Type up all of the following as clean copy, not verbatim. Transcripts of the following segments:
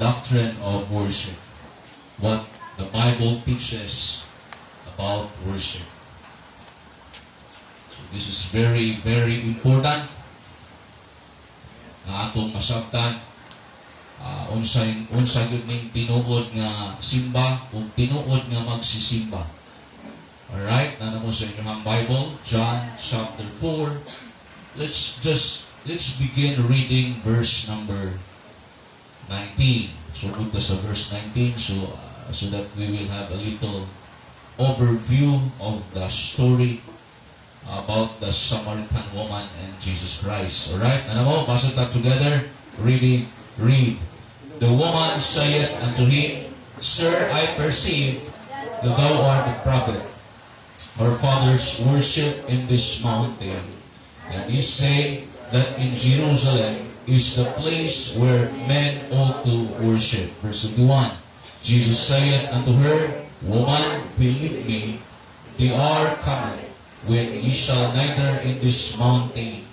doctrine of worship. What the Bible teaches about worship. So this is very, very important na atong masabtan unsay gyud ning tinuod nga simba ug tinuod nga magsisimba. Alright, nana mo sa inyong Bible, John chapter 4. Let's begin reading verse number 19. So punta sa verse 19 so that we will have a little overview of the story about the Samaritan woman and Jesus Christ. Alright, nana mo, basa ta together. Read. The woman saith unto him, Sir, I perceive that thou art a prophet. Our fathers worship in this mountain, and ye say that in Jerusalem is the place where men ought to worship. Verse 21. Jesus saith unto her, Woman, believe me, the hour cometh when ye shall neither in this mountain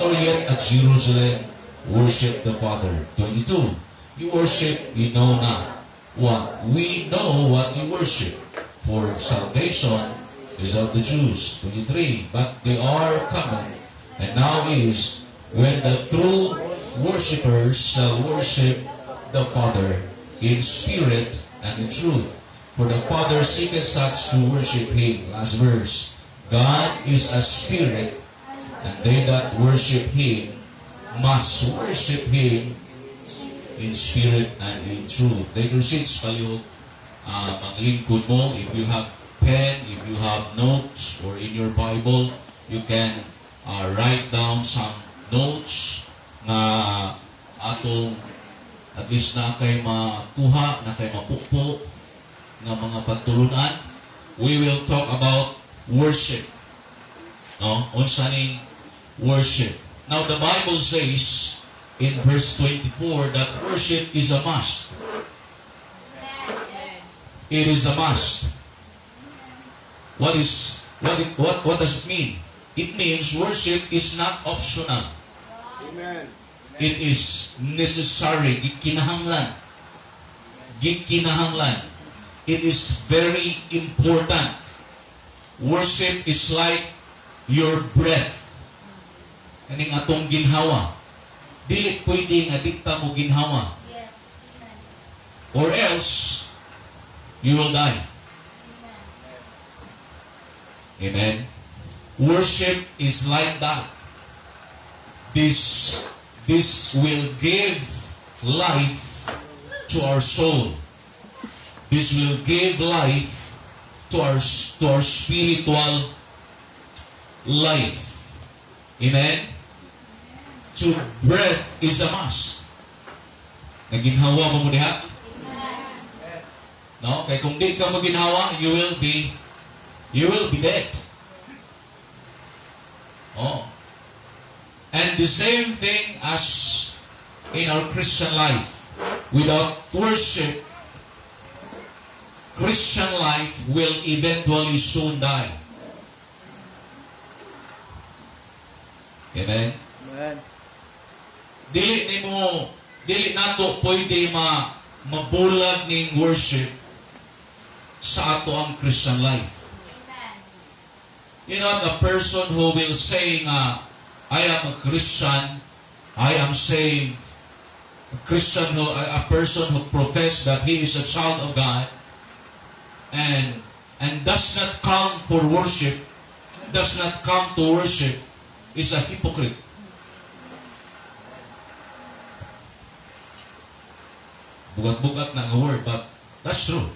nor yet at Jerusalem worship the Father. 22. You worship, ye know not what. We know what you worship, for salvation is of the Jews. 23. But the hour cometh, and now is, when the true worshippers shall worship the Father in spirit and in truth. For the Father seeketh such to worship Him. Last verse. God is a spirit, and they that worship Him must worship Him in spirit and in truth. Take your seats, palihog. Maglingkod mo. If you have pen, if you have notes, or in your Bible, you can write down some notes na atong at least na kay makuha, na kay mapukpo ng mga pagtulunan. We will talk about worship. No? Unsa ning worship. Now the Bible says in verse 24 that worship is a must. It is a must. What does it mean? It means worship is not optional. Amen. It is necessary. Gikinahanglan. It is very important. Worship is like your breath. Kaning atong ginhawa. Dili pwede nga dikta mo ginhawa. Yes. Or else, you will die. Amen. Worship is like that. This will give life to our soul. This will give life to our spiritual life. Amen. To breath is a must. Naginhawa mo diha? No, kay kung di ka maginhawa, you will be dead. Oh. And the same thing as in our Christian life. Without worship, Christian life will eventually soon die. Amen? Amen. Dili nato pwede mabulag ning worship sa ato ang Christian life. You know, the person who will say I am a Christian, I am saved, a person who profess that he is a child of God, and does not come for worship, does not come to worship, is a hypocrite. Bugat-bugat na nga word, but that's true.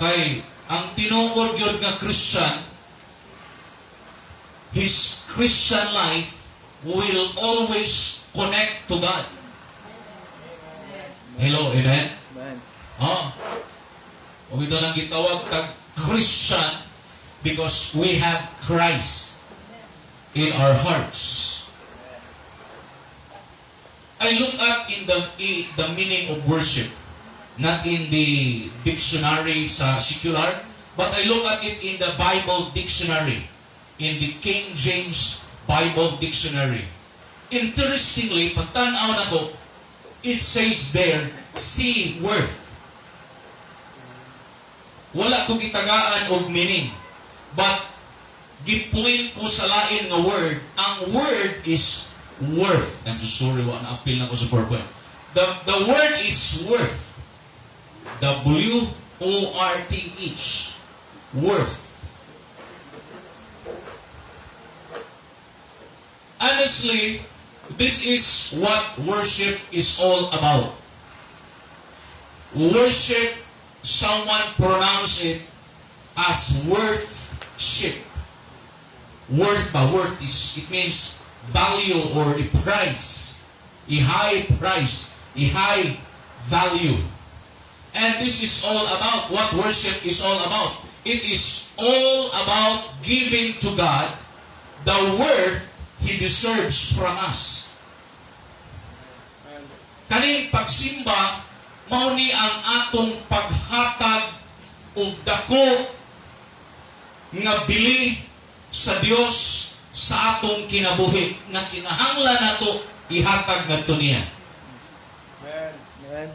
Kay, ang tinuod yun nga Christian, his Christian life will always connect to God. Hello, amen? Amen. O ito lang gitawag tag Christian because we have Christ in our hearts. I look up in the meaning of worship, not in the dictionary sa secular, but I look at it in the Bible dictionary, in the King James Bible dictionary. Interestingly, pagtanaw na ko, it says there see worth. Wala ko gitagaan og meaning. But gipuin ko sa lain nga word. Ang word is worth. I'm so sorry, wala na appeal na ko sa PowerPoint. The word is worth. W-O-R-T-H. Worth. Honestly, this is what worship is all about. Worship, someone pronounce it as worthship. Worth ba? Worth is, it means value or a price. A high price. A high value. And this is all about what worship is all about. It is all about giving to God the worth He deserves from us. Kaning pagsimba, mao ni ang atong paghatag og dako nga bili sa Dios sa atong kinabuhi nga kinahanglan nato ihatag ngadto niya. Amen.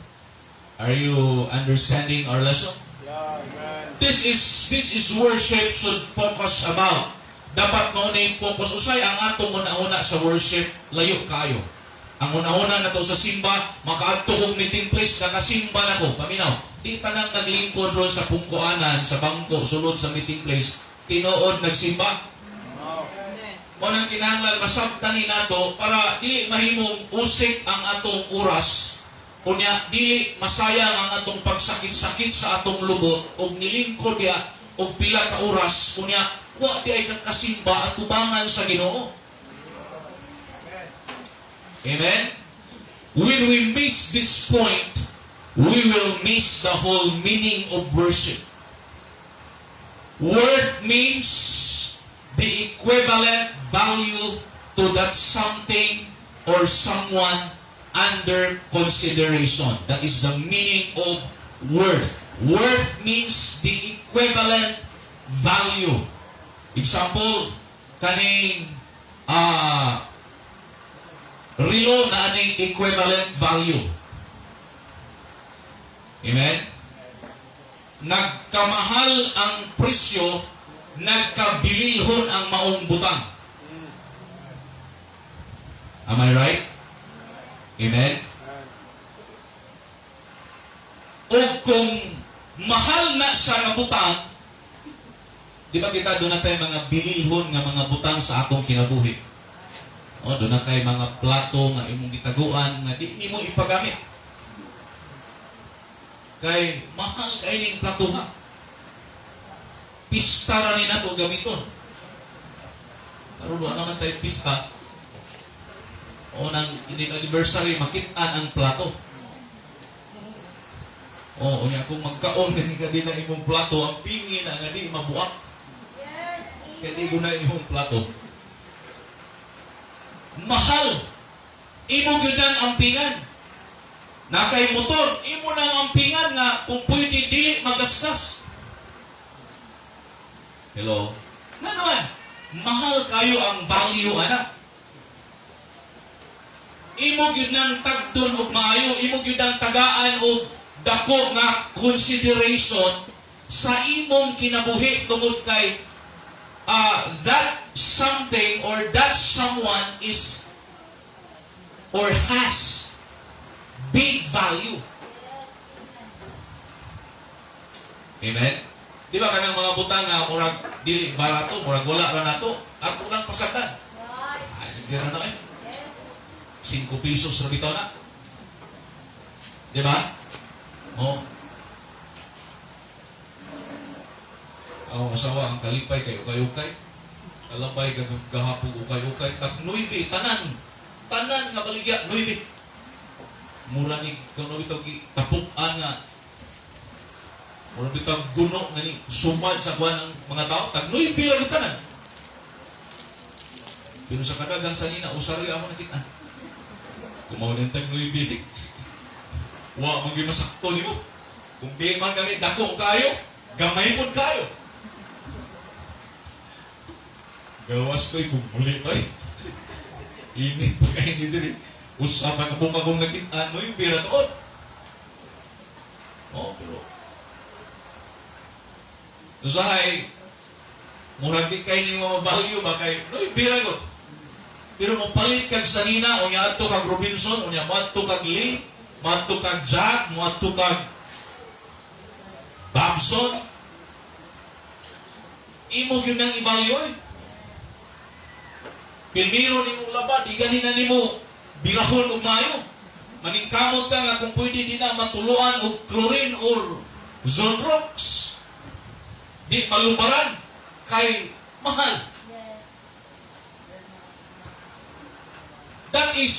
Are you understanding our lesson? Yeah, amen. This is worship should focus about. Dapat mo na yung focus. Usay ang atong una-una sa worship, layo kayo. Ang una-una na to sa simba, makaadtog meeting place, nakasimba na ko. Paminaw, di tanang naglingkod ron sa pungkuanan, sa bangko, sulod sa meeting place, tinuod nagsimba. O nang kinahanglan, masabtani nato para dili mahimong usik ang atong oras. Kunya, dili masayang ang atong pagsakit-sakit sa atong lubot, o nilingkod ya, o pila ka oras, kunya, wa di ay kakasimba at tubangan sa Ginoo. Amen? When we miss this point, we will miss the whole meaning of worship. Worth means the equivalent value to that something or someone under consideration. That is the meaning of worth. Worth means the equivalent value. Example, kaning relo na aning equivalent value. Amen? Nagkamahal ang presyo, nagkabilihon ang maong butang. Am I right? Amen? O kung mahal na siya nga butang, di ba kita doon na tayo mga bililhon nga mga butang sa atong kinabuhi? O doon na tayo mga plato nga imong gitaguan nga di mo ipagamit. Kay mahal kay ning plato ha. Pista ra ni nato gamiton. Pero doon naman tayo pista. O nang anniversary makit-an ang plato. O unya kung magkaon gani ka din na imong plato, ang pingi na nga di mabuak. Kaya di guna imong plato. Mahal. Imo yun ang ampingan. Nakay motor, imo na ang ampingan nga kung pwede dili magasgas. Hello? Nga naman, mahal kayo ang value, anak. Imo yun ang tagdon o maayo, imo yun ang tagaan o dako nga consideration sa imong kinabuhi tungod kay that something or that someone is or has big value. Amen? Di ba kanang mga butang nga murag dili barato, murag wala ra nato, at unang pasagdan. Ay, sige na eh. 5 pesos ra bitaw na. Di ba? Oh. Ang asawa ang kalipay kay ukay-ukay. Kalabay gahapog ukay-ukay. Tag 9 tanan. Tanan nga baligya 9. Mura ni kuno bitaw gi tapukan nga. Mura bitaw guno nga ni sumad sa kuan ng mga tao. Tag 9 lang tanan. Pero sa kadagang sanina usari amo nakita. Kumaw din tag 9 dik. Wa man gyud masakto nimo. Kung di man kami dako kayo, gamay pud kayo. Gawas ko'y kumuli ko'y. Init pa kayo dito rin. Usapan ka pong nakita, ano yung pira toon? Oh, pero usahay, murag di kay ni mo value ba kay, no, bira ko. Pero mo palit kag sanina, o niya adto kag Robinson, o niya madto kag Lee, madto kag Jack, madto kag Babson. Imo yun ang ibalyo eh. Pilmiro ni mong labad, iganin na ni mo, birahon o mayo. Maningkamot ka nga kung pwede din na matuluan o chlorine or Zonrox. Di malumbaran kay mahal. That is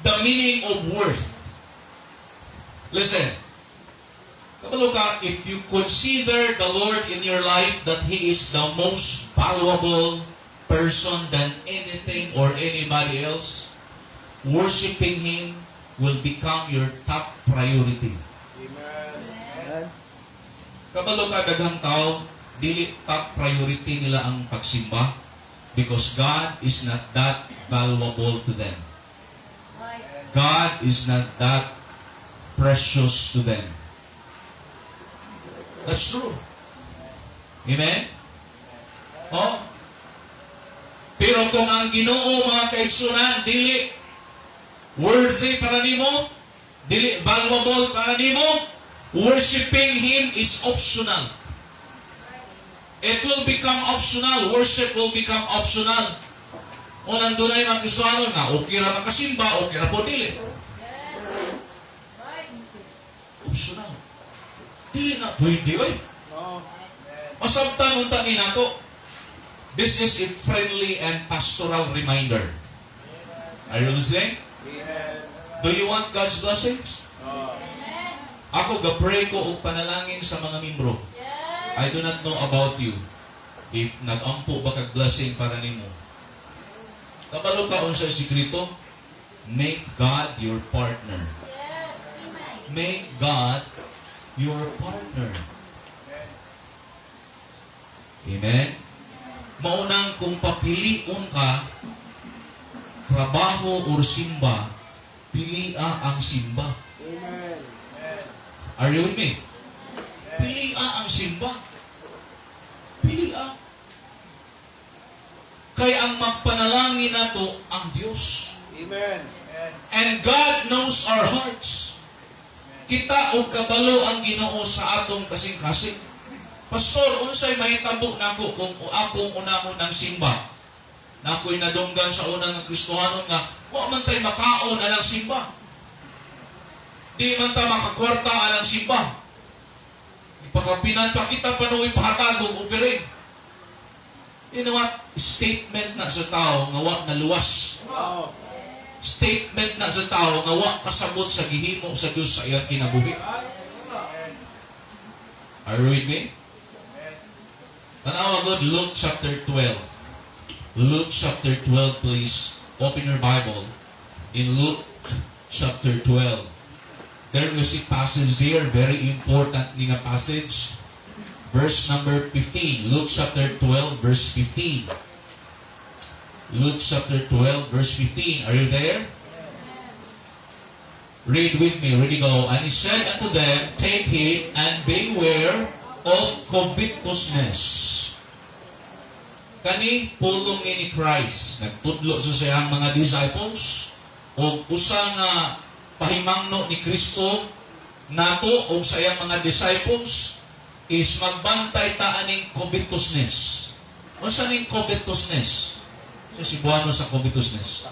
the meaning of worth. Listen. Kapalo ka, if you consider the Lord in your life that He is the most valuable person than anything or anybody else, worshiping Him will become your top priority. Amen. Kabalo ka, daghang tao, dili top priority nila ang pagsimba because God is not that valuable to them. God is not that precious to them. That's true. Amen? Oh? Pero kung ang Ginoo, mga kaigsunan, dili worthy para nimo, dili valuable para nimo, worshiping Him is optional. It will become optional. Worship will become optional. O nandunay mga Kristiyano na okay ra makasimba, okay ra po dili. Optional. Dili na pwede, oy. Masabtan unta ni nato. This is a friendly and pastoral reminder. Are you listening? Do you want God's blessings? Ako gapray ko og panalangin sa mga membro. I do not know about you. If nag-ampo ba kag blessing para nimo. Kabalo ka unsa sikreto? Make God your partner. Make God your partner. Amen? Maunang kung papiliun ka, trabaho or simba, pilia ang simba. Amen. Are you with me? Pilia ang simba. Pilia. Kaya ang magpanalangin nato ang Diyos. Amen. And God knows our hearts. Kita og kabalo ang Ginoo sa atong kasing-kasing. Pastor, unsay mahitabo nako kung akong unahon ng simba? Na ako'y nadunggan sa unang Kristohanon nga, wa man tay makaon anang simba. Di man ta makakwarta anang simba. Ipakapinan pa kita panuoy pahatag og offering. You know what? Statement na sa tao nga wa naluwas. Wow. Statement na sa tao nga wa kasabot sa gihimo sa Dios sa iyang kinabuhi. Are you with me? Tanawa God, Luke chapter 12. Luke chapter 12, please. Open your Bible. In Luke chapter 12. There is a passage here, very important nga passage. Verse number 15. Luke chapter 12, verse 15. Luke chapter 12, verse 15. Are you there? Read with me. Ready, go. And He said unto them, take heed and beware of covetousness. Kani pulong ni Christ, nagtudlo sa siyang mga disciples, o usa nga pahimangno ni Kristo nato o sa iyang mga disciples is magbantay ta aning covetousness. Unsa ning covetousness? So Cebuano sa covetousness.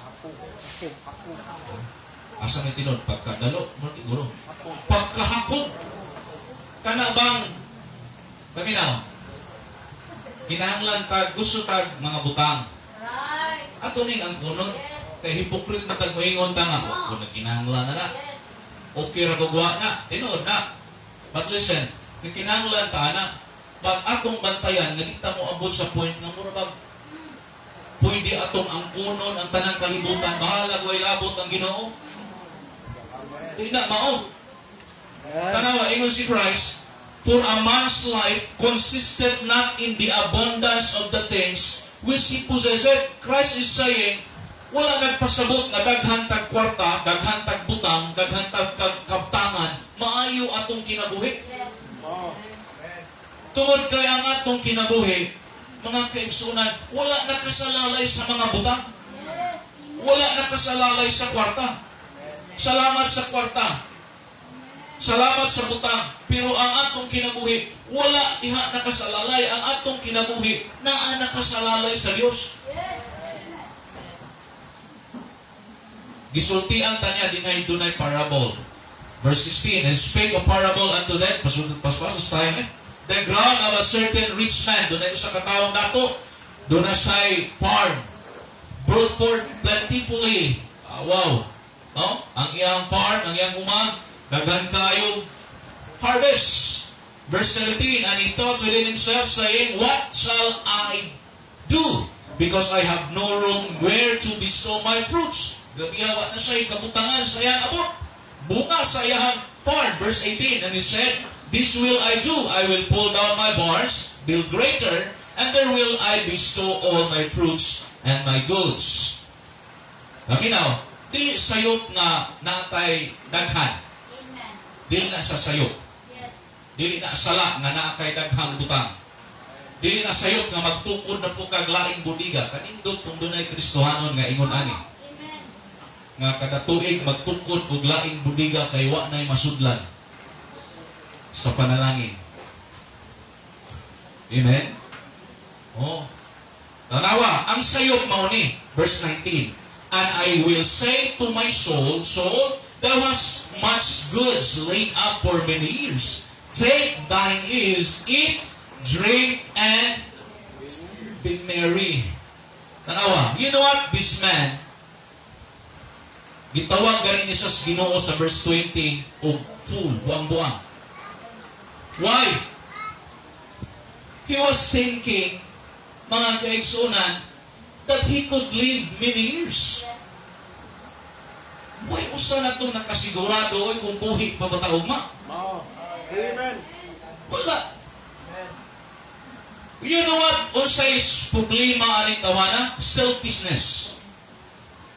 Asa may tinod pagkadalo mo siguro. Pagkahakot. Kana bang paminaw? Kinahanglan tag gusto tag mga butang. Right. Ato ning ang kunod. Yes. Kay hypocrite na tag moingon ta nga. Kung kinahanglan na na. Yes. Okay ra gugwa na. Tinuod na. But listen, kinahanglan ta na. Pag atong bantayan, nganita mo abot sa point nga mura bag pwede atong ang kunon ang tanang kalibutan. Bahala way labot ang Ginoo. Di na mao. Tanawa ingon si Christ. For a man's life consisted not in the abundance of the things which he possessed. Christ is saying, wala nagpasabot na daghan tag kwarta, daghan tag butang, daghan tag kabtangan, maayo kinabuhi. Yes. Tungod kay ang atong kinabuhi, mga kaigsunan, wala nakasalalay sa mga butang. Yes. Wala nakasalalay sa kwarta. Salamat sa kwarta. Salamat sa butang. Pero ang atong kinabuhi, wala diha nakasalalay. Ang atong kinabuhi, naa nakasalalay sa Dios. Yes. Gisultian tanya dinay dunay parable. Verse 16, and spake a parable unto them. Paspas tayo the ground of a certain rich man. Dunay usa ka tawo dato. Dunay say farm. Brought forth plentifully. Wow. No? Ang iyang farm, ang iyang umag, daghan kayo harvest. Verse 17, and he thought within himself, saying, what shall I do? Because I have no room where to bestow my fruits. Gabiyawa na siya'y kabutangan sa iyang abot. Bunga sa iyang farm. Verse 18, and he said, this will I do. I will pull down my barns, build greater, and there will I bestow all my fruits and my goods. Nakinaw, di sayop nga natay daghan. Amen. Dili na sa sayop. Yes. Dili na sala nga naa kay daghang butang. Dili na sayop nga magtukod na po kag laing budiga. Kanindot kung dunay Kristohanon nga ingon ani. Amen. Nga kada tuig magtukod og laing budiga kay wa nay masudlan sa panalangin. Amen. Oh. Tanawa, ang sayop mao ni verse 19. And I will say to my soul, soul, thou hast much goods laid up for many years. Take thine ease, eat, drink, and be merry. Tanawa, you know what? This man, gitawag ganin ni sa Ginoo sa verse 20, o fool, buang-buang. Why? He was thinking, mga kaigsunan, that he could live many years. Why usa na itong nakasigurado ay kung buhi pa ba taugma? Amen. Wala. You know what? Unsay problema aning tawana? Selfishness.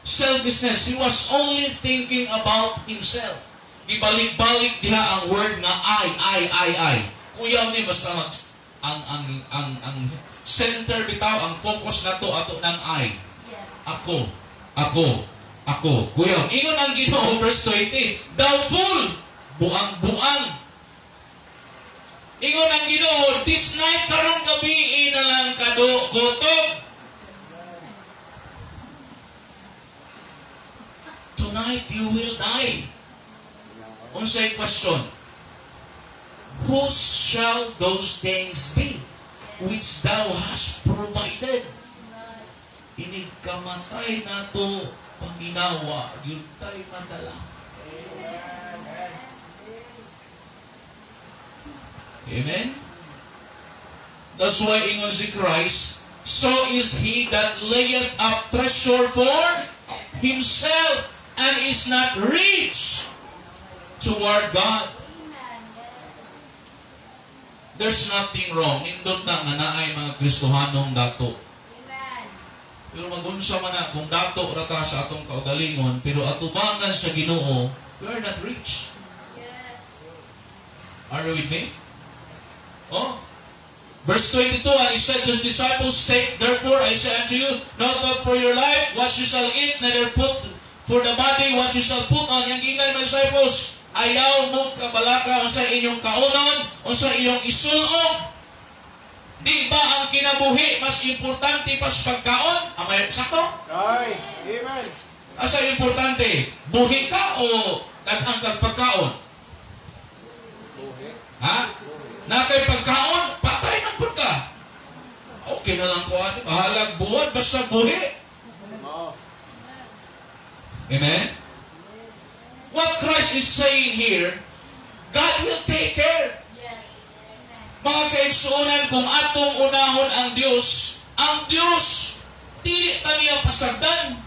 Selfishness. He was only thinking about himself. Gibalik-balik diha ang word nga I. Kuyaw ni basta ang center bitaw, ang focus na to ato ng I. Yes. Ako. Kuya, ingon ang Ginoo verse 20, thou fool, buang. Ingon ang Ginoo, this night karong gabi na lang kado kutob. Tonight you will die. Unsay question? Whose shall those things be which thou hast provided? Inig kamatay na to, panginawa, yun tayo madala. Amen? That's why ingon si Christ, so is he that layeth up treasure for himself and is not rich toward God. There's nothing wrong. Indot na nga naay mga Kristohanong dato. Amen. Pero magunsa man na, kung dato rata sa atong kaugalingon, pero atubangan sa Ginoo, we are not rich. Yes. Are you with me? Oh? Verse 22, and he said to his disciples, take therefore, I say unto you, not thought for your life, what you shall eat, neither put for the body, what you shall put on. Yang ingay mga disciples, ayaw mo kabalaka unsa inyong kaunon, unsa inyong isulong. Di ba ang kinabuhi mas importante pa sa pagkaon? Amay sakto? Ay, amen. Asa importante? Buhi ka o daghang kag pagkaon? Ha? Nakay pagkaon, patay na pud ka. Okay na lang ko ano, bahalag buwan basta buhi. Amen? What Christ is saying here, God will take care. Yes. Mga kaigsuonan, kung atong unahon ang Dios dili ta niya pasagdan.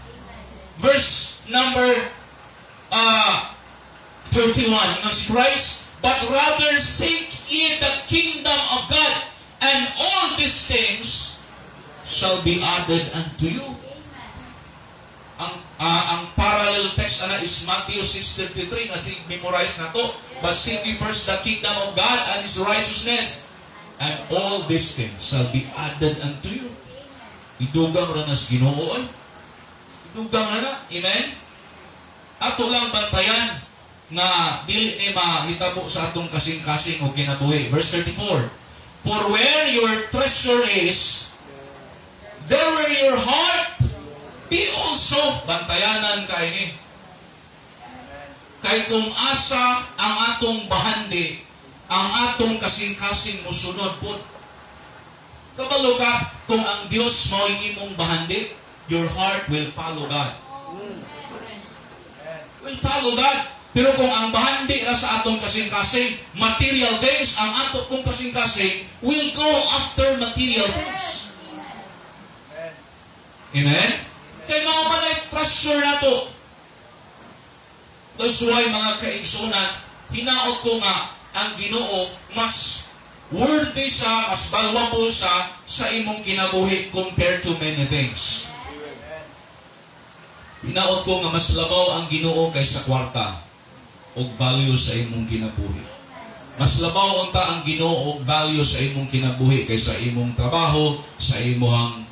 Verse number 31, ingon si Christ, but rather seek ye the kingdom of God, and all these things shall be added unto you. Ang parallel text ana is Matthew 6:33 nga si memorize na to. But seek ye first the kingdom of God and His righteousness, and all these things shall be added unto you. Idugang ra na sa Ginoo, oy. Idugang ra na. Amen? Ato lang bantayan nga dili ni mahitabo sa atong kasing-kasing o kinabuhi. Verse 34. For where your treasure is, there will your heart be also. Bantayanan kay ni. Kay kung asa ang atong bahandi, ang atong kasing-kasing musunod po. Kabalo ka, kung ang Diyos mao'y imong bahandi, your heart will follow God. Will follow God. Pero kung ang bahandi ra sa atong kasing-kasing, material things, ang ato pong kasing-kasing will go after material things. Amen? Kaya mga manay treasure na to. That's why mga kaigsunan, hinaot ko nga ang Ginoo mas worthy siya, mas valuable siya sa imong kinabuhi compared to many things. Hinaot ko nga mas labaw ang Ginoo kaysa kwarta o value sa imong kinabuhi. Mas labaw unta ang Ginoo og value sa imong kinabuhi kaysa imong trabaho, sa imong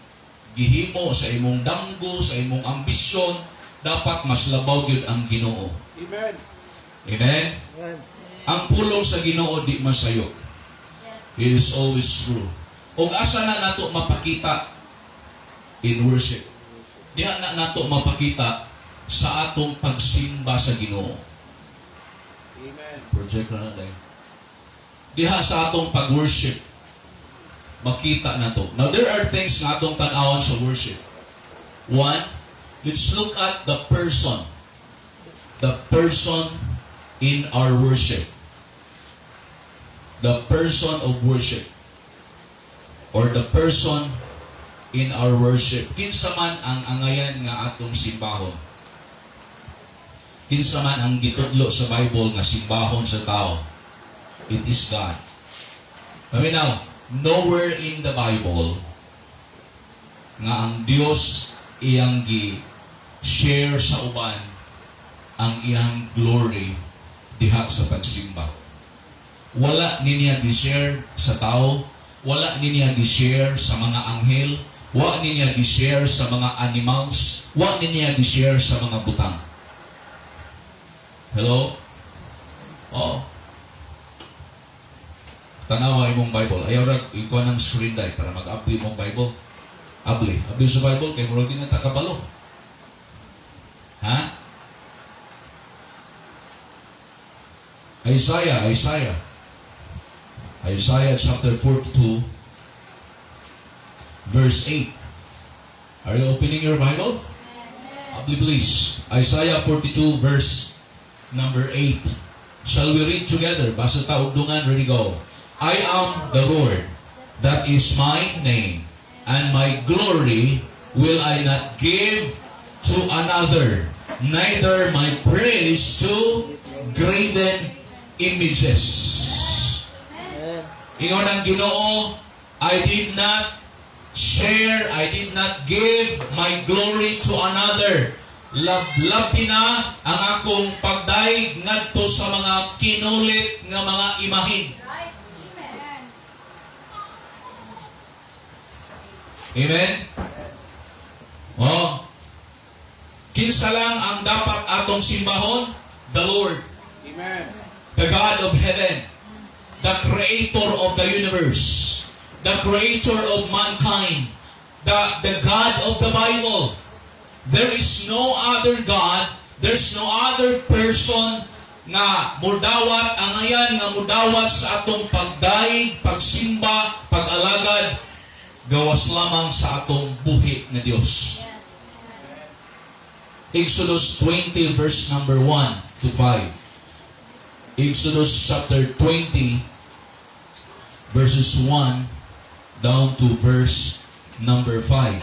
gihimo, sa imong danggo, sa imong ambisyon. Dapat mas labaw gyud ang Ginoo. Amen. Amen? Amen. Ang pulong sa Ginoo di masayo. It is always true. Og asa na nato mapakita in worship. Diha na nato mapakita sa atong pagsimba sa Ginoo. Amen. Project na dai. Diha sa atong pag-worship makita nato. Now there are things nga atong tan-awon sa worship. One, let's look at the person. The person in our worship. The person of worship. Or the person in our worship. Kinsa man ang angayan nga atong simbahon. Kinsa man ang gitudlo sa Bible nga simbahon sa tao. It is God. Now, nowhere in the Bible nga ang Dios iyang gi-share sa uban ang iyang glory diha sa pagsimba. Wala niya gi-share sa tao, wala niya gi-share sa mga anghel, wala niya gi-share sa mga animals, wala niya gi-share sa mga butang. Hello? Oh. Tanawa imong Bible. Ayaw ra ikuha ng screen dai para mag-abli mong Bible. Abli sa Bible kay murag din ta kabalo. Ha? Isaiah chapter 42 verse 8. Are you opening your Bible? Abli please. Isaiah 42 verse number 8. Shall we read together? Basa ta ugdungan, ready go. I am the Lord, that is my name, and my glory will I not give to another, neither my praise to graven images. Ingon ang Ginoo, I did not share, I did not give my glory to another. Labi na ang akong pagdaig ngadto sa mga kinulit nga mga imahin. Amen? Oh. Kinsa lang ang dapat atong simbahon? The Lord. Amen. The God of heaven. The creator of the universe. The creator of mankind. The God of the Bible. There is no other God. There's no other person nga mudawat, angayan nga mudawat sa atong pagdaig, pagsimba, pag-alagad, gawas lamang sa atong buhi na Dios. Exodus 20 verse number 1 to 5. Exodus chapter 20 verses 1 down to verse number 5.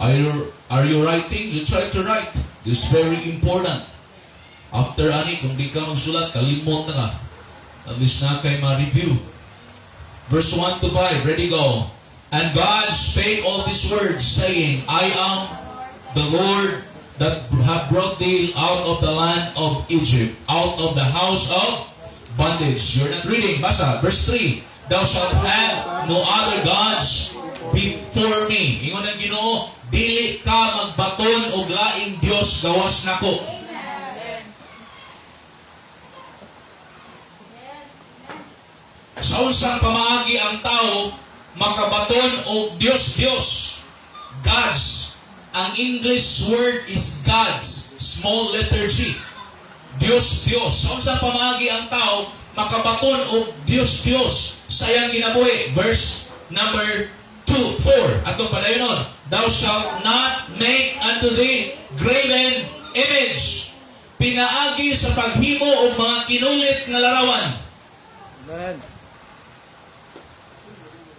Are you writing? You try to write. This is very important. After ani, kung di ka magsulat, kalimot na ka. At least na kayo ma-review. Verse 1 to 5. Ready, go. And God spake all these words, saying, I am the Lord that have brought thee out of the land of Egypt, out of the house of bondage. You're not reading. Basa. Verse 3. Thou shalt have no other gods before me. Ingon ang Ginoo, dili ka magbaton og laing Dios gawas nako. Amen. Yes. Amen. Sa unsang pamaagi ang tao makabaton og Dios. Gods. Ang English word is gods. Small letter G. Dios. Sa unsang pamaagi ang tao makabaton og Dios. Sayang ginabuhi. Verse number 4. Atong padayonon. Thou shalt not make unto thee graven image. Pinaagi sa paghimo og mga kinulit nga larawan. Amen.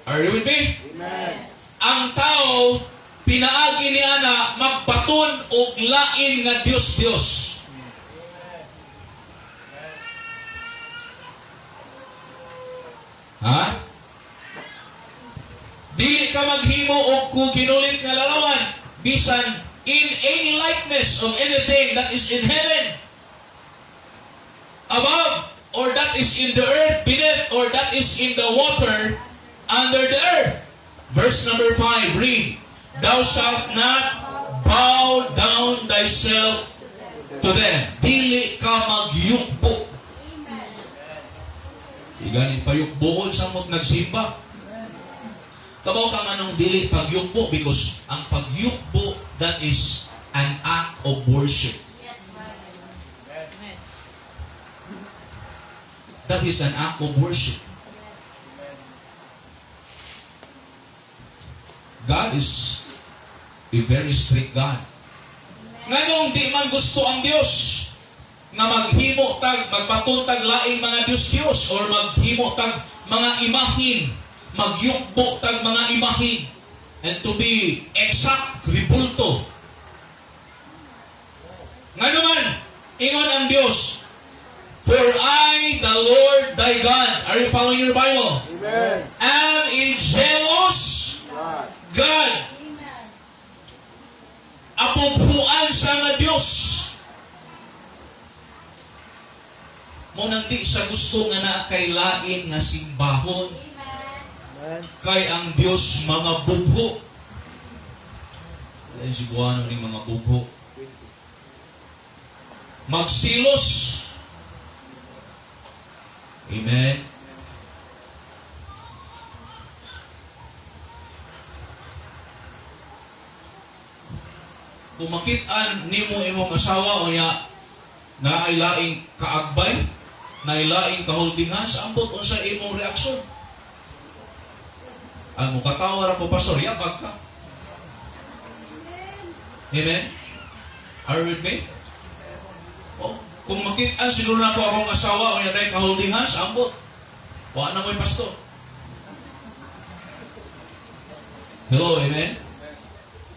Are you with me? Amen. Ang tao pinaagi ni ana magbaton og lain nga Dios. Ha? Dili ka maghimo og kinulit nga larawan bisan in any likeness of anything that is in heaven, above, or that is in the earth beneath, or that is in the water under the earth. Verse number 5, read. Thou shalt not bow down thyself to them. Dili ka magyukbo. Iganin payukboon sa mo't nagsimba. Kabaw kang anong dili pagyukbo, because ang pagyukbo, that is an act of worship. Yes, right. Amen. That is an act of worship. God is a very strict God. Nganong di man gusto ang Dios nga maghimo tag magpatuntag laing mga Dios or maghimo tag mga imahin, magyukbo tag mga imahin, and to be exact, ribulto. Ngano man ingon ang Dios, for I, the Lord thy God, are you following your Bible? Amen. Am a jealous God. God. Amen. Apughuan sa nga Dios. Munang di sa gusto nga na kay lain nga simbahon, Amen. Amen. kay ang Dios mga bugho. Yan si buwan ng mga bugho. Magsilos. Amen. Kung makitaan nimo imong asawa o ya na ay laing kaagbay, na ay laing kaholdingan, sa ambot unsa imong reaksyon? Ang mukatawa ra ko pastor, yabag ka. Amen? Are you with me? O, kung makitaan siguro na po akong asawa o ya na ay kaholdingan, sa ambot. Wa na mo'y pastor. Hello, amen?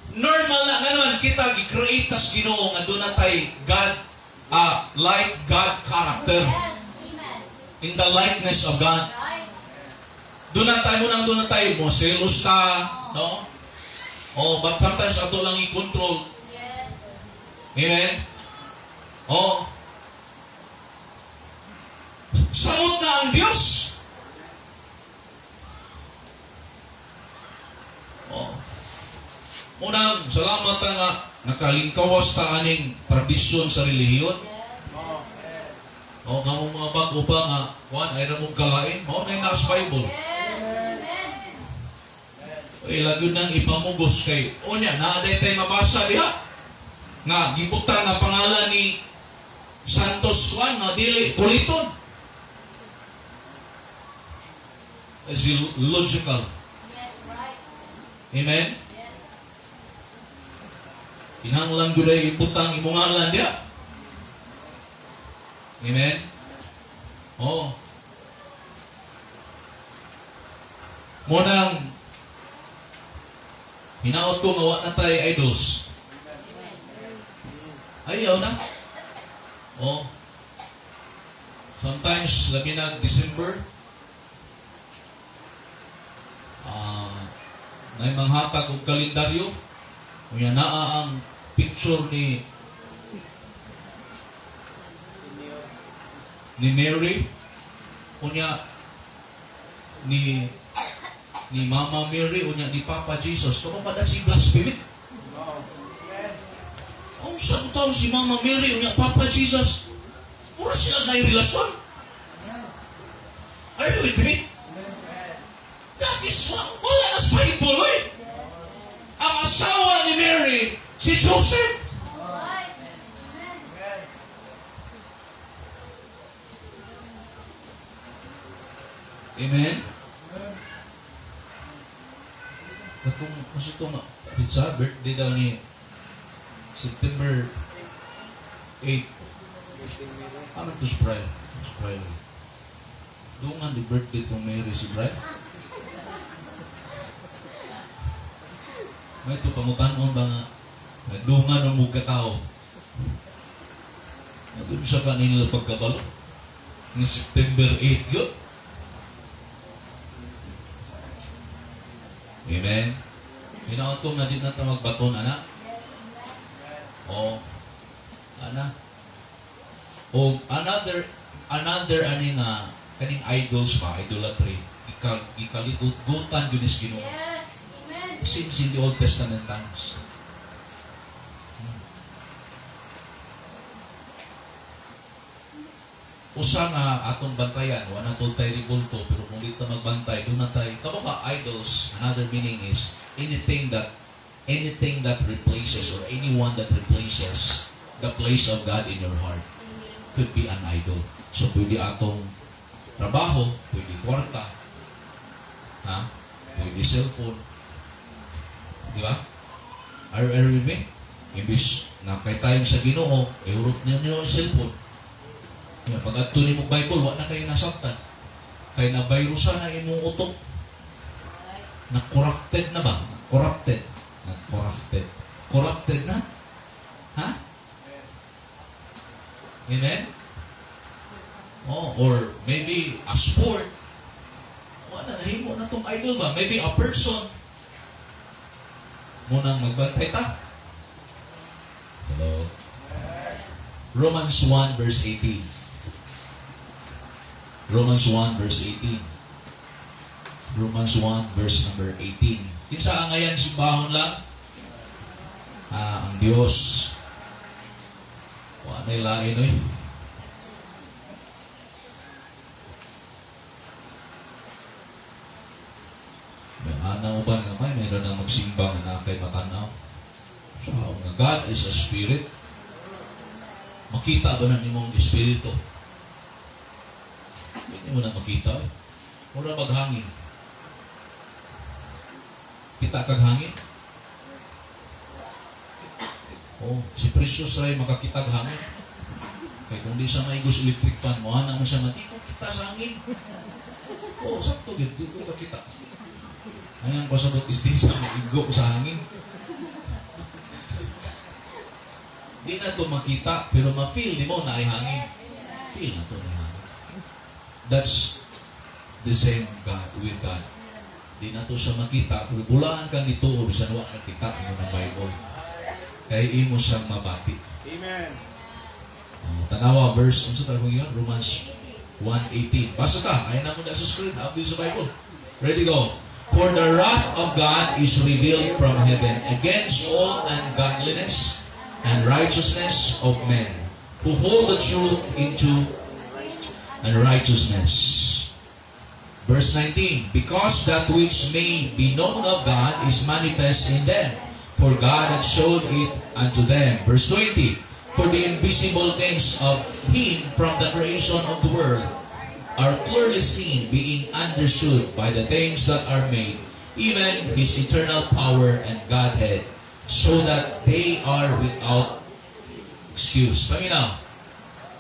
Normal na nga naman kita gi-create tas Ginoo nga doon natay God, like God character, Yes. Amen. in the likeness of God. Right. Doon natay mo selos ta, no? Oh, but sometimes ato lang i-control. Yes. Amen? Oh. Samot na ang Diyos. Oh. Unang, salamat nga nakalingkawas ta aning tradisyon sa relihiyon. Yes. O kamo mga bago pa nga, kuan ay ramong kalain, mao na yung nasa Bible. Yes. Amen. Ilagyo nang ipamugos kay, unya, naaday tayo mabasa diha, nga gibutan nga pangalan ni Santos Juan, nga dili kuliton. Is logical. Yes. Right. Amen? Yes. Kinahanglan gyud ay ibutang imong ngalan diha. Amen? Oh. Munang hinaot ko nga wa na tayo idols. Ayaw na. Oh. Sometimes, labi na December, na manghatag og kalendaryo, unya naa ang picture ni Mary, unya ni Mama Mary, unya ni Papa Jesus. Kamo kada si blasphemy? Ang sa taon si Mama Mary, unya Papa Jesus. Mura sila na relasyon. Are you with me? That is what, wala na sa Bible, eh. Ang asawa ni Mary, si Joseph. Right. Amen? Katong, kasi itong, pizza, birthday daw ni September 8. Ano ito si Brian? Si Brian. Dungan di birthday itong Mary si Brian. May ito, pangutanon ba nga? Dungan ang mga tao. Naging sa kanila pagkabalo. Ng September 8 yun. Amen? Hinaot ko nga din natin magbaton, anak. O, anak. O, another ani nga, kaning idols ba, idolatry, ikaligutan yun is Ginoo. Yes. Amen. Since in the Old Testament times. Usa nga atong bantayan, wala to tayo ribulto, pero kung dito magbantay, doon na tayo. Kamo ka idols, another meaning is anything that replaces or anyone that replaces the place of God in your heart could be an idol. So pwede atong trabaho, pwede kwarta, ha? Pwede cellphone. Di ba? Are you with me? Imbis na kay time sa Ginoo, urot niyo ang cellphone. Pag adto ni mong Bible, wala na kayo nasabtan. Kaya na virusan na imong utok. Na-corrupted na ba? Corrupted na? Ha? Amen? Oh, or maybe a sport. Wala, nahimo na itong idol ba? Maybe a person. Munang magbantay ta. Hello? Romans 1 verse 18. Romans 1 verse 18. Romans 1 verse number 18. Kinsa ang ngayon simbahon lang? Ang Diyos. Wala na ilain eh. May ana mo ba nga may mayroon na magsimba na kay matanaw? So, nga God is a spirit. Makita ba na nimong espiritu? Hindi mo na makita eh. Mura maghangin. Kita kag hangin? Oh, si Precious Ray makakita kag hangin. Kaya kung di siya maigos electric fan, mohana mo siya di ko kita sa hangin. Oh, sakto gid, di ko makita. Ayan pasabot is di sa maigo sa hangin. Di na to makita, pero ma-feel di mo na ay hangin. Feel na to na hangin. That's the same God with God. Di na to siya makita, pero bulaan kang ituo, bisan wa kang kita mo ng Bible. Kaya imo siyang mabati. Amen. Tanawa, verse, ano sa tayo yun? Romans 1:18. Basa ka, ayun na mo na sa screen, abdi sa Bible. Ready, go. For the wrath of God is revealed from heaven against all ungodliness and righteousness of men who hold the truth into unrighteousness. Verse 19, because that which may be known of God is manifest in them, for God hath showed it unto them. Verse 20, for the invisible things of Him from the creation of the world are clearly seen, being understood by the things that are made, even His eternal power and Godhead, so that they are without excuse. Paminaw,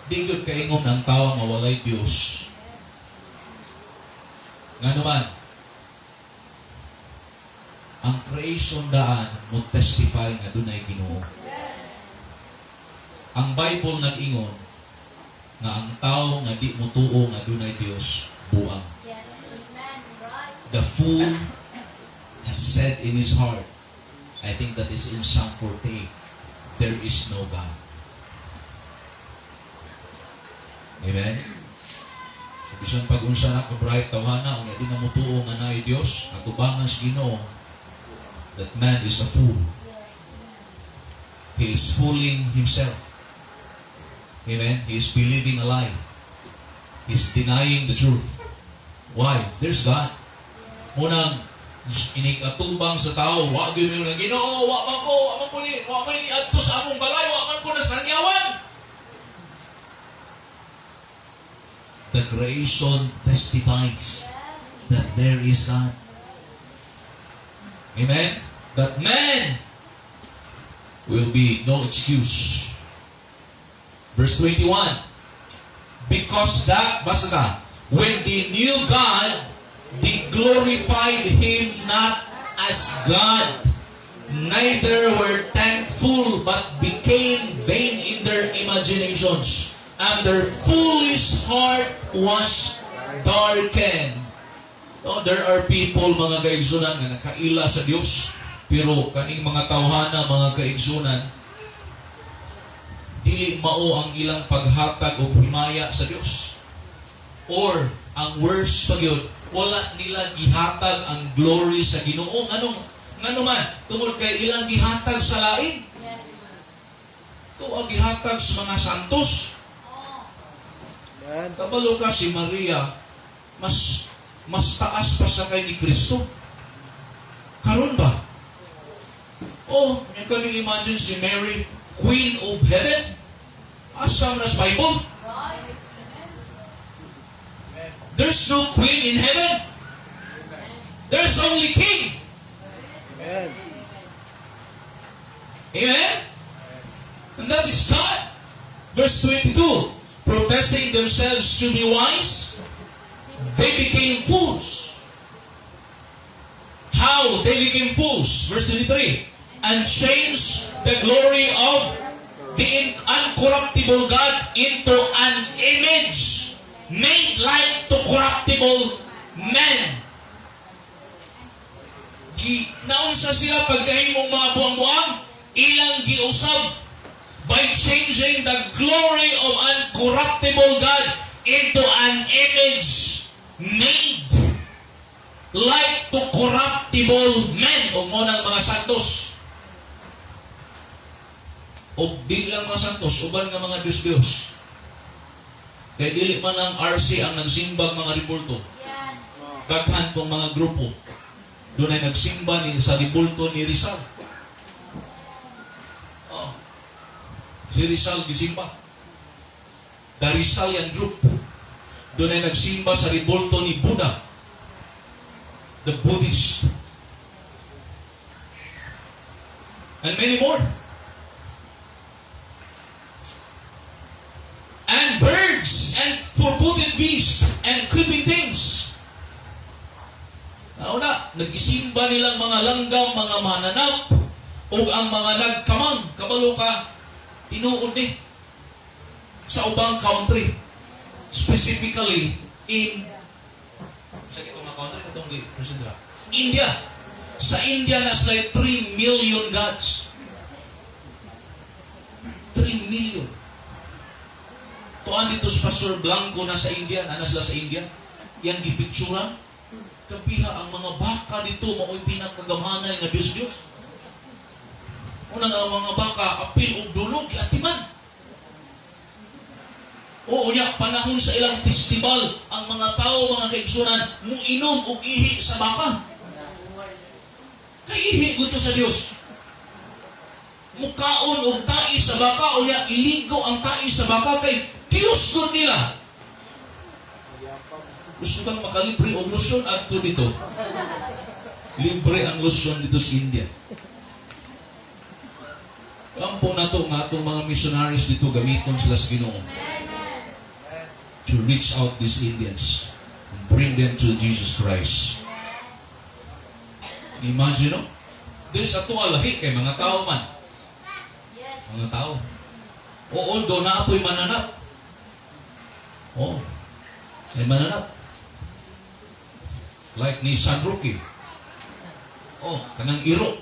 di good kaingom ng tao nga walay Diyos. Nga naman, ang creation daan mo testify nga dunay Ginoo. Ang Bible nag-ingon nga ang tao nga di mo tuo nga dunay Dios buang. Yes. Amen. Right. The fool has said in his heart, I think that is in Psalm 48, there is no God. Amen? So, bisan pag-unsa na ka-bright tawhana, unya di na mutuo nga naay Dios, atubangan sa Ginoo, that man is a fool. He is fooling himself. Amen? He is believing a lie. He is denying the truth. Why? There's God. Munang inig-atubang sa tao, wa gyud mo na Ginoo, wa man ko ni adto sa among balay, wa man ko nasangyawan. The creation testifies that there is God. Amen? That man will be no excuse. Verse 21. Because that, basta ka, when they knew God, they glorified Him not as God, neither were thankful, but became vain in their imaginations, and their foolish heart was darkened. No, there are people, mga kaigsunan, na nakaila sa Diyos, pero kaning mga tawhana, mga kaigsunan, dili mao ang ilang paghatag o himaya sa Diyos. Or, ang worst pa yun, wala nila gihatag ang glory sa Ginoo. Ngano man, tungod kay ilang gihatag sa lain. Yes. Ito ang gihatag sa mga santos. Amen. Kabalo ka si Maria, mas taas pa sa kay ni Kristo. Karon ba? Oh, you can imagine si Mary, Queen of Heaven. Asam na sa Bible. Right. There's no queen in heaven. There's only king. Amen. Amen? And that is God. Verse 22. Professing themselves to be wise, they became fools. How they became fools? Verse 23. And changed the glory of the uncorruptible God into an image made like to corruptible men. Naunsa sila pagkahimong mga buwang-buwang, ilang giusab by changing the glory of uncorruptible God into an image made like to corruptible men. O munang mga santos. O di lang mga santos, uban nga mga Diyos-Diyos. Kaya dili man lang RC ang nagsimbag mga ribulto. Yes. Daghan pong mga grupo. Doon ay nagsimba sa ribulto ni Rizal. Oh. Si Rizal gisimba. The Rizalian group. Doon ay nagsimba sa ribulto ni Buddha. The Buddhist. And many more. And birds, and four-footed beasts, and creeping things. Nauna, nagisimba nilang mga langgam, mga mananap, o ang mga nagkamang, kabalo ka, tinuod ni, sa ubang country. Specifically, in, sa itong mga country, itong India. Sa India, nasa 3 million gods. 3 million. Tuan dito sa Pastor Blanco na sa India, sila sa India, yang gipicturan, kapiha ang mga baka dito, mao'y pinagkagamhanay nga Diyos-Diyos. Unang ang mga baka, apil o dulog, atiman. O unya, panahon sa ilang festival, ang mga tao, mga kaigsunan, muinom o ihi sa baka. Kay ihi gusto sa Diyos. Mukaon o tai sa baka, unya, iligo ang tai sa baka, kay Diyos ko nila. Gusto kang makalibre o lusyon ato dito. Libre ang lusyon dito sa India. Kampo na to nga itong mga missionaries dito gamiton sila sa Ginoo to reach out these Indians and bring them to Jesus Christ. Imagine, no? Dili sa tuwa lahi kay mga tao man. Yes. Mga tao. O although naapoy mananap. Oh, ay mananap. Like ni San Roque. Oh, kanang iro.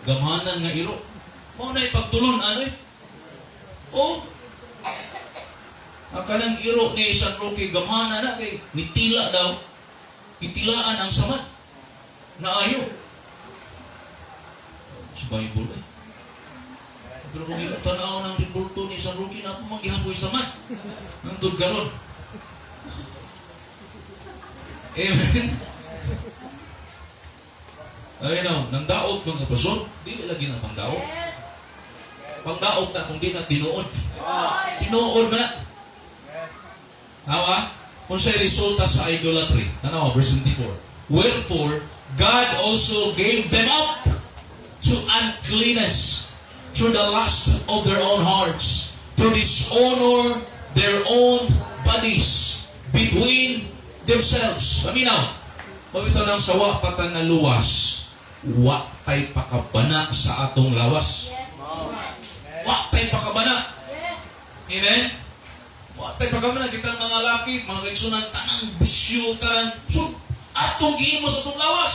Gamhanan nga iro. Mao na ipagtulon ano eh. Oh. Ang kanang iro ni San Roque gamana na kay nitila daw. Itilaan ang samad. Naayo. Sa Bible eh. Pero kung ilo tanaw ng reporto ni San Roque na po manggihaboy samad. Nandun garon. Amen. Ay now, nang daot mga kapasod, di lagi na pangdaot. Yes. Pangdaot na kung di na tinuod. Tinuod na. Hawa? Kung siya'y resulta sa idolatry. Tanawa, verse 24. Wherefore, God also gave them up to uncleanness through the lust of their own hearts, to dishonor their own bodies between themselves. Paminaw, pawito ng sawa patan na luwas, wa tay pakabana sa atong lawas. Yes. Amen. Wa tay pakabana. Yes. Amen? Wa tay pakabana kita mga laki, mga kaigsunan, tanang bisyo, tanang atong giimo sa atong lawas.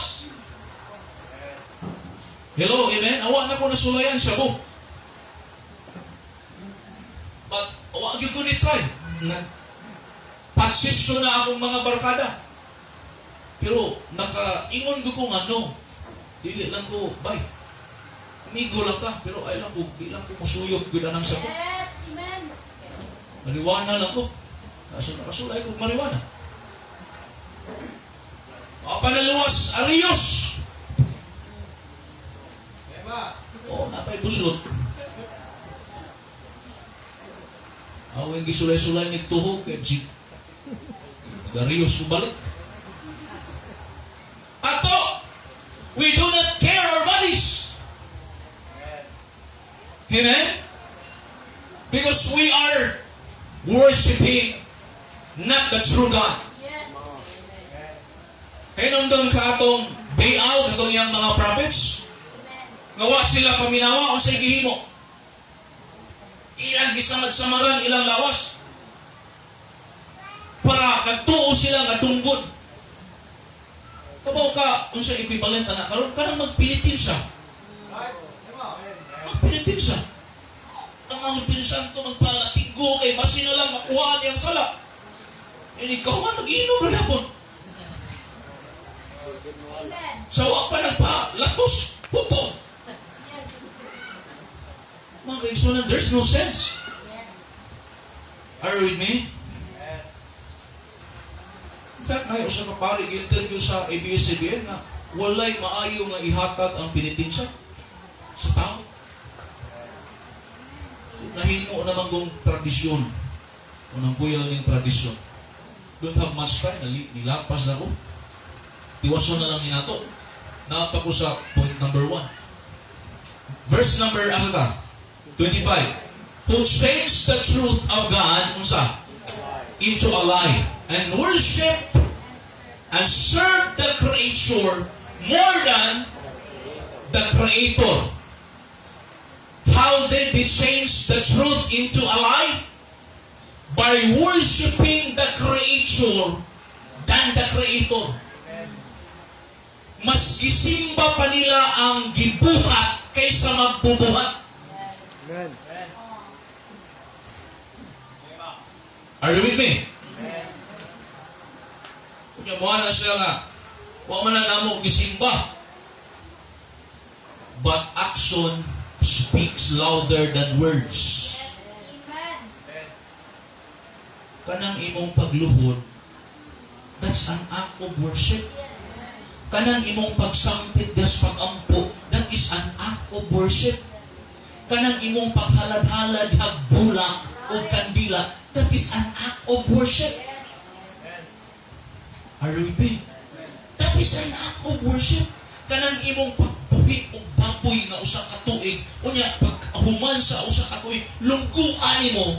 Hello, amen? Awa na ko nasulayan siya po. But, awa gyud ko ni try. Pagsisyo na akong mga barkada. Pero, nakaingon ko kung ano, dili lang ko, bay, amigo lang ka, pero ay lang ko, di lang ko musuyog gyud anang sa ko. Yes. Amen. Mariwana lang ko. Kaso nakasulay ko mariwana. Panaluwas, Arios. Napay buslot. Awing gisulay-sulay ni tuhog kay G. Arios ko balik. Ato, we do not care our bodies. Amen? Because we are worshiping not the true God. Yes. Kaya nung doon ka atong Baal, katong yung mga prophets, ngawa sila paminawa o sa gihimo. Ilang gisamad-samaran, ilang lawas. Para nagtuo sila nga dunggod. Kabaw ka, kung sa equivalent na karon ka nang magpilitin siya. Magpilitin siya. Ang Espiritu Santo magpalatiggo kay basi na lang makuha niyang sala. Ikaw nga nag-iinom rin hapon. Amen. Sawa pa nagpa-latos. Pupo. Mga kaigsunan, there's no sense. Yes. Are you with me? In fact, may usa ka pari interview sa ABS-CBN nga walay maayo nga ihatag ang penitensya sa tao. Nahimo na banggong tradisyon. Unang puyal ng tradisyon. Don't have much time. Nilapas na ko. Tiwason na lang ni nato. Naapa ko sa point number 1. Verse number, 25. Who changed the truth of God into a lie and worship and serve the creature more than the Creator. How did they change the truth into a lie? By worshiping the creature than the Creator. Mas gisimba pa nila ang gibuhat kaysa magbubuhat. Amen. Are you with me? Kung mo na siya nga, huwag man na namo gisimba. But action speaks louder than words. Amen. Kanang imong pagluhod, that's an act of worship. Kanang imong pagsampit, das pagampo, that is an act of worship. Kanang imong paghalad-halad, hagbulak, o kandila, that is an act of worship. Are you with me? That is an act of worship. Kanang imong pagbuhi o baboy nga usa ka tuig, unya paghuman sa usa ka tuig, lungguan nimo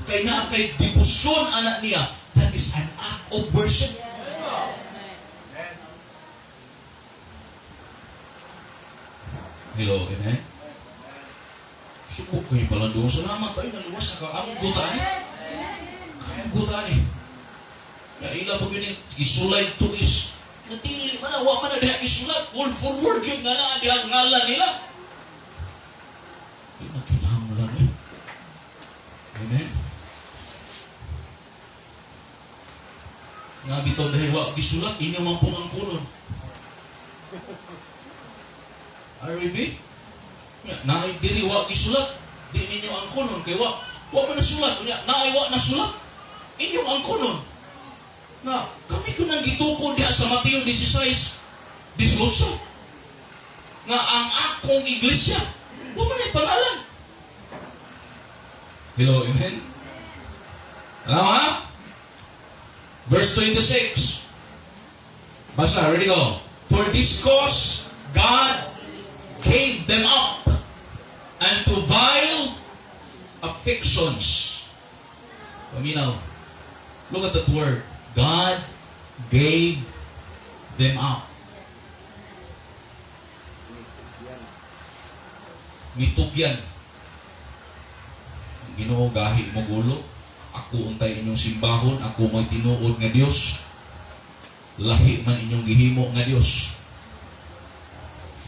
kay naa kay debosyon anak niya, that is an act of worship. Hello, amen? Subok kayo pala doon. Salamat tayo, naluwas na ka-amugutan eh. Kamugutan eh. Kaya ila po yun isulay to is, natili man na, huwag man na diha isulat, word for word yung nga na, diha ngalan nila. Amen. Nga bitaw dahil wa gisulat inyo man pong ang kunon. Arabi? Na diri wa gisulat di ninyo ang kunon kay wa man nasulat unya naay wa nasulat inyo ang kunon. Nga kami ko nang gitukod diha sa Mateo 16:18 nga ang akong iglesia wa man ay pangalan. Hello, amen? Alam ha? Verse 26. Basa, ready go. For this cause, God gave them up unto vile affections. Paminaw. Look at that word. God gave them up. Mitugyan. Ang Ginoo gahi mo gulo. Ako untay inyong simbahon, ako may tinuod nga Dios. Lahi man inyong gihimo nga Dios.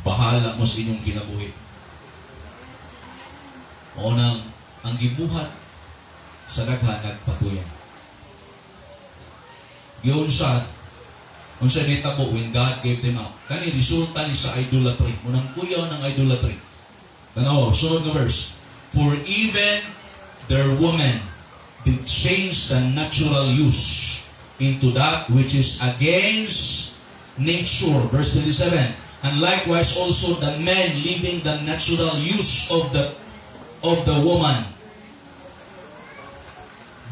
Bahala mo sa inyong kinabuhi. O nang ang gibuhat sa daghan nagpatuyan. Giunsa nitabo when God gave them up. Kani resulta ni sa idolatry. Munang kuyaw ng idolatry. Tanaw, sunod nga verse. For even their women did change the natural use into that which is against nature. Verse 27. And likewise also the men leaving the natural use of the woman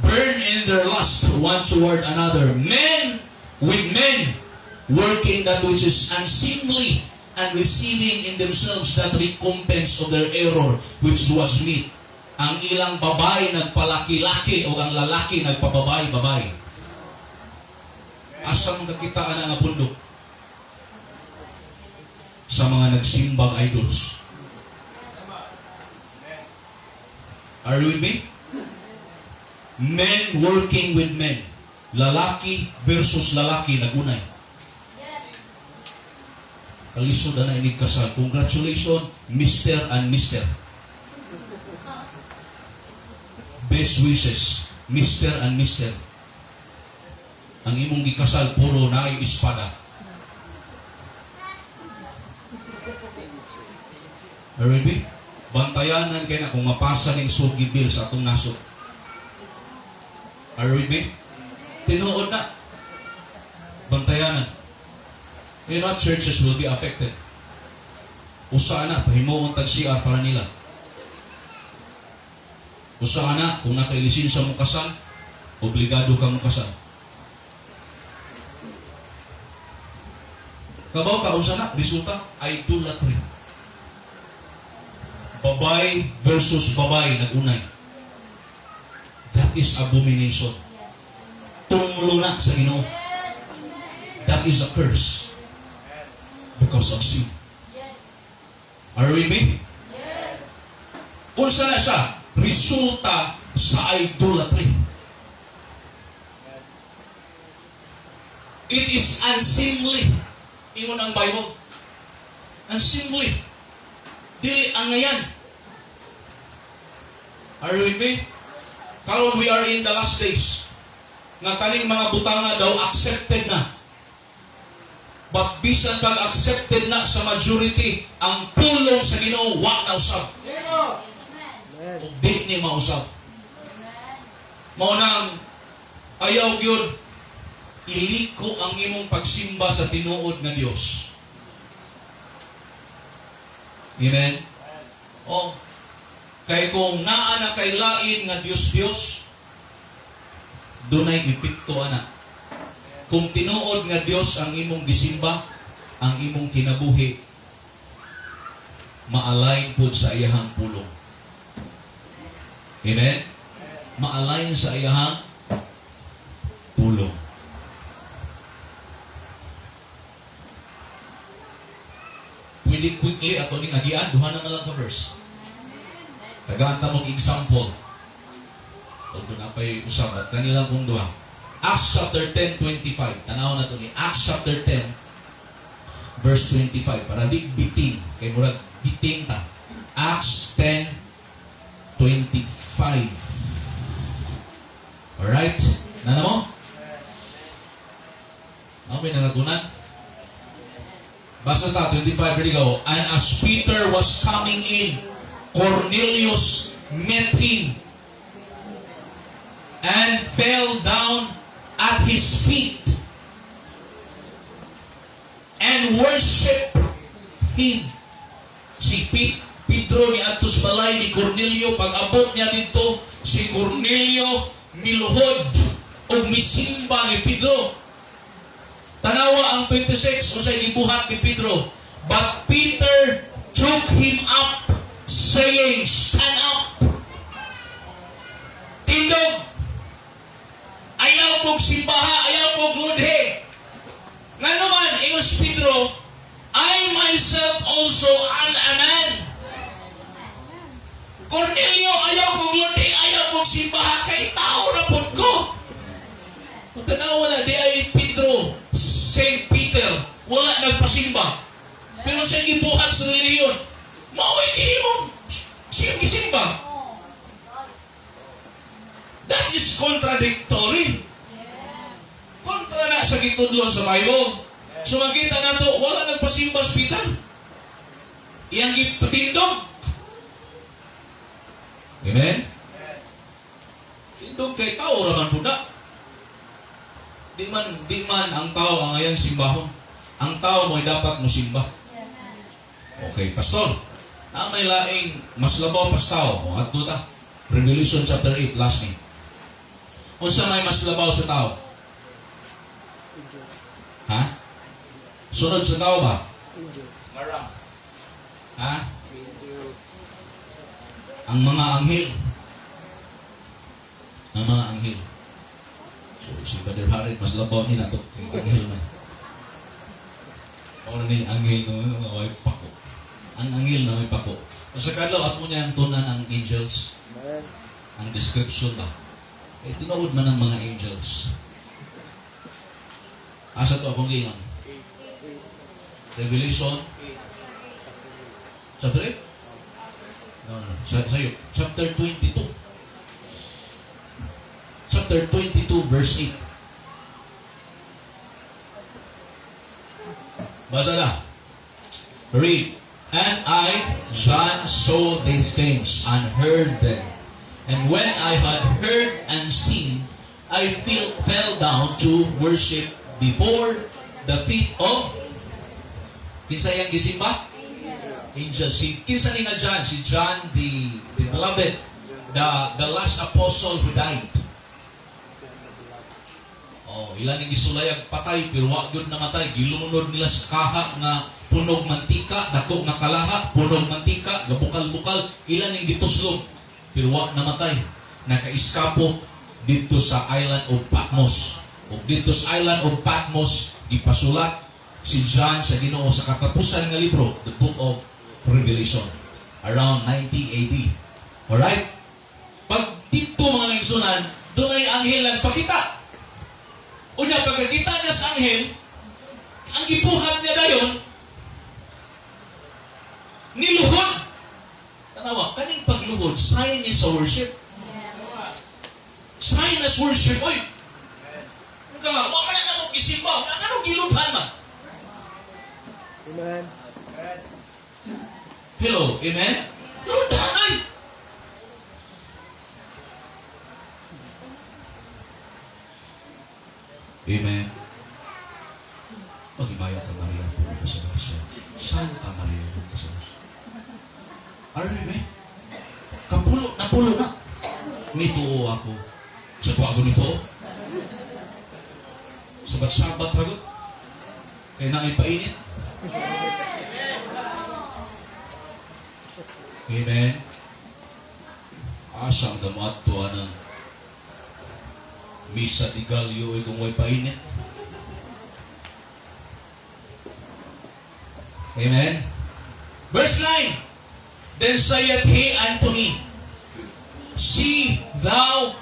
burn in their lust one toward another. Men with men working that which is unseemly and receiving in themselves that recompense of their error which was meet. Ang ilang babay nagpalaki-laki o ang lalaki nagpababay-babay. Asa mong nakitaan ang bundok? Sa mga nagsimbang idols. Are you with me? Men working with men. Lalaki versus lalaki nagunay. Kalisod na inig kasal. Congratulations, Mr. and Mr. Best wishes, Mr. and Mr. Ang imong gikasal, puro naay espada. Alright, bantayanan kayo na kung mapasa ng sugi bill sa atong nasod. Alright, tinuod na. Bantayanan. You know, churches will be affected. Usa na, pahimuon tag-CR para nila. Usa na, kung nakailisin sa mong kasal, obligado ka mong kasal. Kabaw ka, usa na, resulta, idolatry. Babay versus babay, nagunay. That is abomination. Tunglunak sa Ginoo. That is a curse. Because of sin. Are we with me? Unsa na siya? Resulta sa idolatry. It is unseemly. Ingon ang Bible. Unseemly. Dili angayan. Are you with me? Karon we are in the last days. Nga kaning mga butanga daw accepted na. But bisan pag accepted na sa majority, ang pulong sa Ginoo wa na usab. Ug di ni mausab. Mao nang ayaw gyud iliko ang imong pagsimba sa tinuod nga Dios. Amen. O kay kung naa na kay lain nga Dios dunay epekto ana. Kung tinuod nga Dios ang imong gisimba, ang imong kinabuhi ma-align pud sa iyahang pulong. Amen? Ma-align sa iyahang pulong. Pwede quickly ato ning agian, duha na lang ka verse. Tagaanta mong example. Kung doon apay usabat, kanilang kung duha. Acts chapter 10:25. Tanaw na to ni Acts chapter 10 verse 25. Para di biting. Kay murag biting ta. Acts 10:25. Alright? Nana mo? May nangatunan? Basta ta, 25, ready go. And as Peter was coming in, Cornelius met him and fell down at his feet and worshiped him. Si Pedro ni atus balay ni Cornelio, pag-abot niya dito, si Cornelio miluhod o misimba ni Pedro. Tanawa ang 26 o sa gibuhat ni Pedro. But Peter took him up, saying, stand up. Tindog. Ayaw kong simbaha, ayaw kong ludhe. Nga naman, Ingos Pedro, I myself also am a man. Cornelio, ayaw kong ludhe, ayaw kong simbaha, kay tao na po ko. Tanawa na, di ay Pedro, Saint Peter, wala nagpasimba. Pero siya gibuhat sa reliyon. Mauwi mo siyang gisimba. That is contradictory. Kontra na sa gitudlo sa Bible. So makita na to, wala nagpasimba sa Peter. Iyang gipatindog. Amen? Tindog kay tao raman po na. Di man ang tao ang ayang simbahon. Ang tao mo'y dapat mo simba. Okay, pastor. May laing mas labaw pas tao. O ato ta. Revelation chapter 8, last ni. Unsa may mas labaw sa tao? Ha? Sunod sa tao ba? Marang. Ha? Ang mga anghel. Ang mga anghel. So, si Brother Harry, mas labaw niya na ito. Ang anghel na. Or ni anghel na may pako. Ang anghel na may pako. Sa kadlaw, at mo niya ang tunan ang angels. Ang description ba? Tinuod man ang mga angels. Asa to akong gingon? Revelation? Chapter 8? No. Sa'yo. Chapter 22. Chapter 22, verse 8. Basa na. Read. And I, John, saw these things and heard them. And when I had heard and seen, I fell down to worship before the feet of kinsa yang gisimba? Angel. Kinsa ni nga John? Si John the beloved, the last apostle who died. Ilan yung gisulayag patay, pero wag yun namatay. Gilunod nila sa kaha na punog mantika, dako nga kalaha, punog mantika, gabukal-bukal. Ilan yung gituslog, pero wag namatay. Nakaiskapo dito sa island of Patmos. O dito sa island of Patmos, gipasulat si John sa Ginoo sa katapusan nga libro, the book of Revelation, around 90 AD. Alright? Pag dito mga nagsunan, doon ay anghel nagpakita. Unya, pagkakita niya sa anghel, ang gibuhat niya dayon, niluhod. Tanawa, kaning pagluhod, sign is sa worship. Sign is worship. Oy! Wala ka na naman gisimba. Wala ka na gilubhan man. Amen. Hello, amen? Lubhan ay! Amen. Maghimayo ka Maria po ka sa Rusya. Santa Maria po ka sa Rusya. Aray, napulo na. Nituo ako. Sa tuwago nito. Sabat-sabat ragot. Kaya na ay painit. Amen. Asang gamat to anang misa di galyo ay kung may painit. Amen. Verse 9. Then saith he unto me, See thou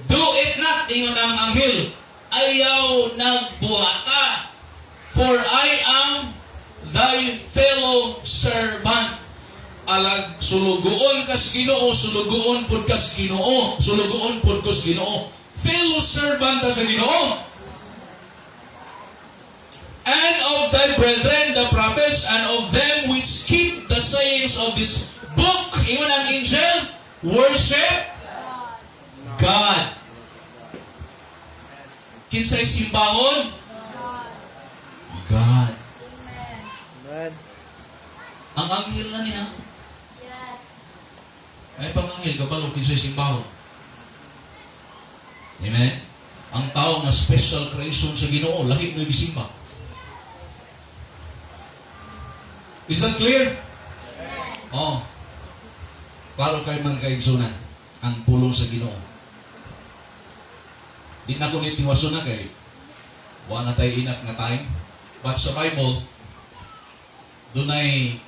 do it not, ingon ang anghel, ayaw nagbuhata, for I am thy fellow servant. Alag sulugoon kas Ginoo, sulugoon pud kas Ginoo, sulugoon pud ko sa Ginoo. Fellow servant ta sa Ginoo. And of thy brethren, the prophets, and of them which keep the sayings of this book, ingon ang angel, worship God. Kinsay simbahon? God. Amen. Amen. Ang anghel na niya. Yes. Ay panganghel kapag kinsay simbahon. Amen? Ang tao nga special creation sa Ginoo, lahi mo gisimba. Is that clear? Oh. Klaro kayo mga kaigsunan ang pulong sa Ginoo. Di na ko nitiwaso na kay wala na tayo enough nga time. But sa Bible, dunay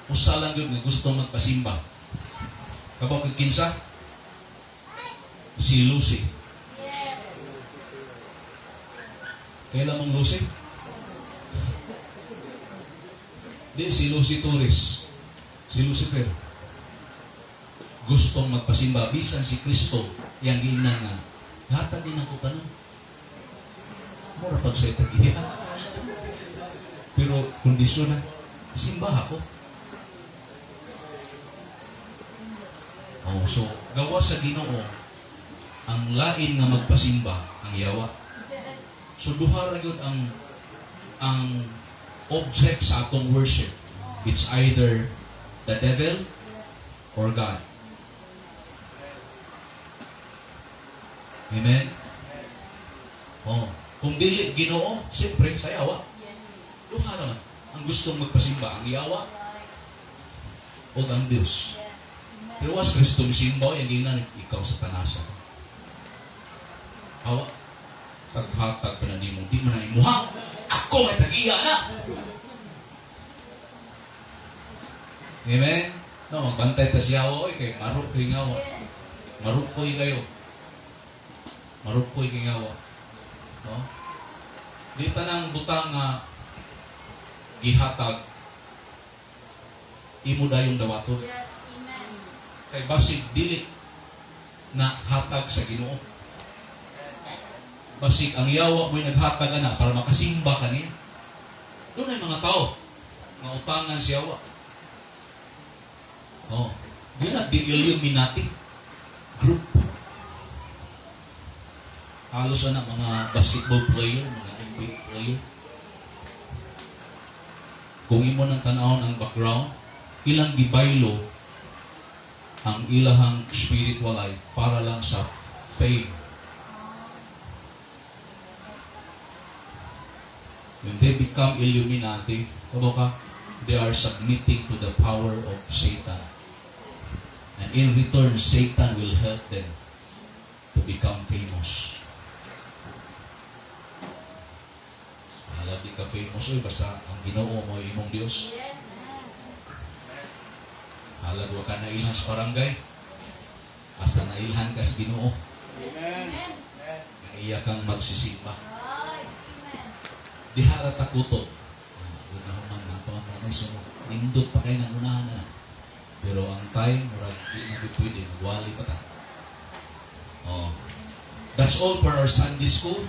usa lang yun nga gusto magpasimba. Kapag kinsa? Si Lucy. Yes. Kailan mong Lucy? Di, si Lucy Torres. Si Lucifer. Gustong magpasimba. Bisan si Kristo, yang ginan nga, hatag din ako tanan. Mura pag sa'yo tagihan. Pero kondisyon na, simba ako. Oh, so, gawa sa Ginoo, ang lain nga magpasimba, ang yawa. Yes. So, duha ra yun ang object sa atong worship. It's either the devil or God. Amen? Oh, kung dili Ginoo, siyempre sa yawa. Yes. Duha naman. Ang gustong magpasimba, ang yawa Right. o ang Diyos. Yes. Amen. Pero was Kristo misimba, yung ginan, ikaw sa tanasa. Hawa. Taghatag pa na di mo na imuha. Ako may tag-iya na. Amen? No, magbantay ta siya ako, kay maruk ko'y ngawa. Yes. Maruk ko'y kayo. Maruk ko'y kay ngawa. No? Di tanang butang nga gihatag imo dayong dawato. Yes. Amen. Kay basig dili na hatag sa Ginoo. Basig ang yawa mo'y naghatag na para makasimba ka niya. Doon ay mga tao nga utangan si yawa. Oh, di na di Illuminati group. Halos na mga basketball player, mga NBA player. Kung imo nang tanawon ang background, ilang gibaylo ang ilahang spiritual life para lang sa fame. When they become Illuminati, they are submitting to the power of Satan. And in return, Satan will help them to become famous. Alam di ka famous oy, basta ang Ginoo mo ay imong Dios. Yes. Halag wa ka na ilhan sa barangay. Basta na ilhan ka sa Ginoo, Amen. iya kang magsisimba. Right. Amen. Dihara takutot. Unahuman na ito ang nanay sunod. Nindot pa kayo ng unahan na. Pero ang time, murag di na pwede. Wali pa ta. Oh. That's all for our Sunday school.